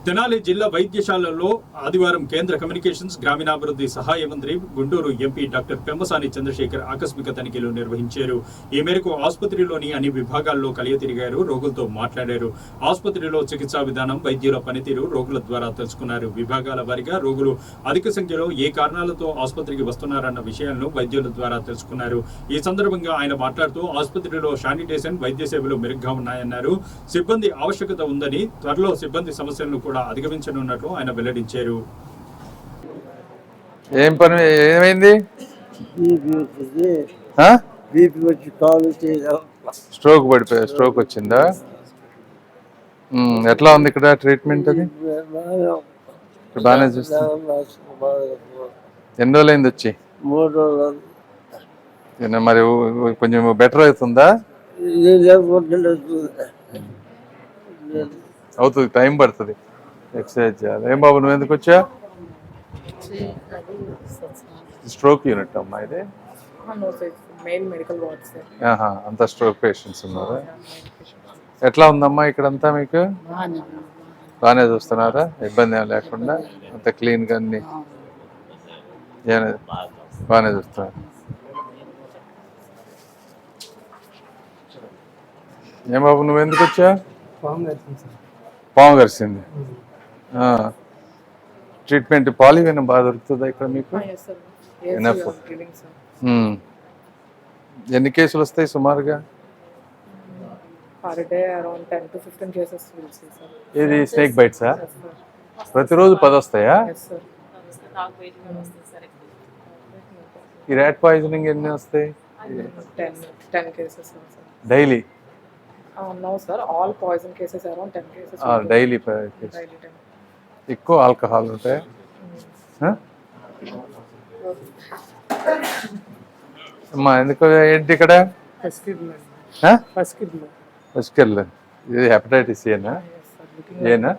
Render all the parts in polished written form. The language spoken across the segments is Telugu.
తెనాలి జిల్లా వైద్యశాలలో ఆదివారం కేంద్ర కమ్యూనికేషన్స్ గ్రామీణాభివృద్ధి సహాయ మంత్రి గుంటూరు ఎంపీ డాక్టర్ పెమ్మసాని చంద్రశేఖర్ ఆకస్మిక తనిఖీలు నిర్వహించారు. ఈ మేరకు ఆసుపత్రిలోని అన్ని విభాగాల్లో కలియతిరిగారు, రోగులతో మాట్లాడారు. ఆసుపత్రిలో చికిత్సా విధానం, వైద్యుల పనితీరు రోగుల ద్వారా తెలుసుకున్నారు. విభాగాల వారీగా రోగులు అధిక సంఖ్యలో ఏ కారణాలతో ఆసుపత్రికి వస్తున్నారన్న విషయాలను వైద్యుల ద్వారా తెలుసుకున్నారు. ఈ సందర్భంగా ఆయన మాట్లాడుతూ ఆసుపత్రిలో శానిటేషన్, వైద్య సేవలు మెరుగ్గా ఉన్నాయన్నారు. సిబ్బంది ఆవశ్యకత ఉందని, త్వరలో సిబ్బంది సమస్యలను కూడా అధిగమించనున్నట్లు ఆయన వెల్లడించారు. ఏం పని ఏమైంది? స్ట్రోక్ పడిపోయా. స్ట్రోక్ వచ్చిందా? ఎట్లా ఉంది ఇక్కడ ట్రీట్మెంట్? అది బాగానే చూస్తా. ఎన్ని రోజులు అయింది వచ్చి? 3 రోజులు. మరి కొంచెం బెటర్ అవుతుందా? అవుతుంది, టైం పడుతుంది. ఎక్సర్సైజ్ చేయాలి. ఏం బాబు, నువ్వు ఎందుకు వచ్చా? స్ట్రోక్ యూనిట్ అమ్మా ఇది. అంతా స్ట్రోక్ పేషెంట్స్ ఉన్నారు. ఎట్లా ఉందమ్మా ఇక్కడంతా? మీకు బాగానే చూస్తున్నారా? ఇబ్బంది ఏం లేకుండా అంత క్లీన్గా అన్ని బాగానే చూస్తున్నారు. ఏం బాబు, నువ్వు ఎందుకు వచ్చా? పాము కరిసింది. ట్రీట్మెంట్ పాలివెనం బాగా దొరుకుతుందా ఇక్కడ మీకు? ఎన్ని కేసులు వస్తాయి సుమారుగా? ఇది స్నేక్ బైట్సా? ప్రతిరోజు 10 వస్తాయా? ఈ ర్యాట్ పాయిజనింగ్ ఎన్ని వస్తాయి daily? No sir, all poison cases around 10 cases. Daily ఎక్కువ ఆల్కహాల్ ఉంటాయి. అమ్మా ఎందుకు ఏంటి ఇక్కడ? ఇది హెపటైటిస్ ఏనా? ఏనా?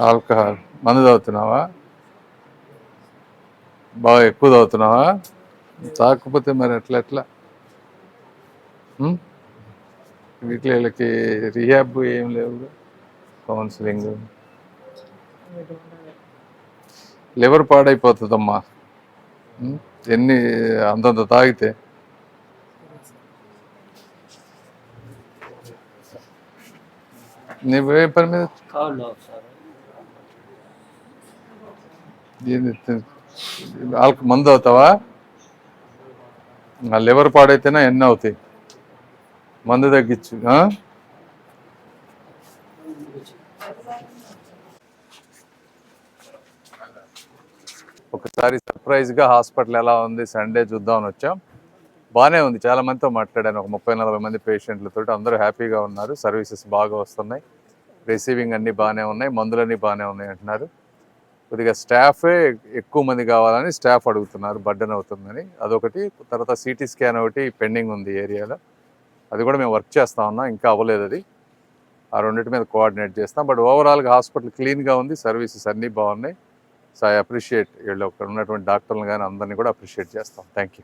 ఆల్కహాల్ మందు తాగుతున్నావా? బాగా ఎక్కువ తాగుతున్నావా? తాకపోతే మరి ఎట్లా? వీటికి రిహాబ్ ఏం లేవు, కౌన్సిలింగ్. లివర్ పాడైపోతుందమ్మా ఎన్ని అంతంత తాగితే. నువ్వే పని మీద మందు అవుతావా? లివర్ పాడైతేనే ఎన్ని అవుతాయి? మందు తగ్గించు. ఒకసారి సర్ప్రైజ్గా హాస్పిటల్ ఎలా ఉంది సండే చూద్దామని వచ్చాం. బాగానే ఉంది. చాలా మందితో మాట్లాడాను, ఒక 30-40 మంది పేషెంట్లతో. అందరూ హ్యాపీగా ఉన్నారు. సర్వీసెస్ బాగా వస్తున్నాయి, రిసీవింగ్ అన్నీ బాగానే ఉన్నాయి, మందులన్నీ బాగానే ఉన్నాయి అంటున్నారు. కొద్దిగా స్టాఫే ఎక్కువ మంది కావాలని స్టాఫ్ అడుగుతున్నారు, బర్డెన్ అవుతుందని. అదొకటి. తర్వాత సిటీ స్కాన్ ఒకటి పెండింగ్ ఉంది ఏరియాలో, అది కూడా మేము వర్క్ చేస్తూ ఉన్నాం, ఇంకా అవ్వలేదు అది. ఆ రెండింటి మీద కోఆర్డినేట్ చేస్తాం. బట్ ఓవరాల్గా హాస్పిటల్ క్లీన్గా ఉంది, సర్వీసెస్ అన్నీ బాగున్నాయి. సో ఐ అప్రిషియేట్ వీళ్ళు అక్కడ ఉన్నటువంటి డాక్టర్లు కానీ అందరినీ కూడా అప్రిషియేట్ చేస్తాం. Thank you.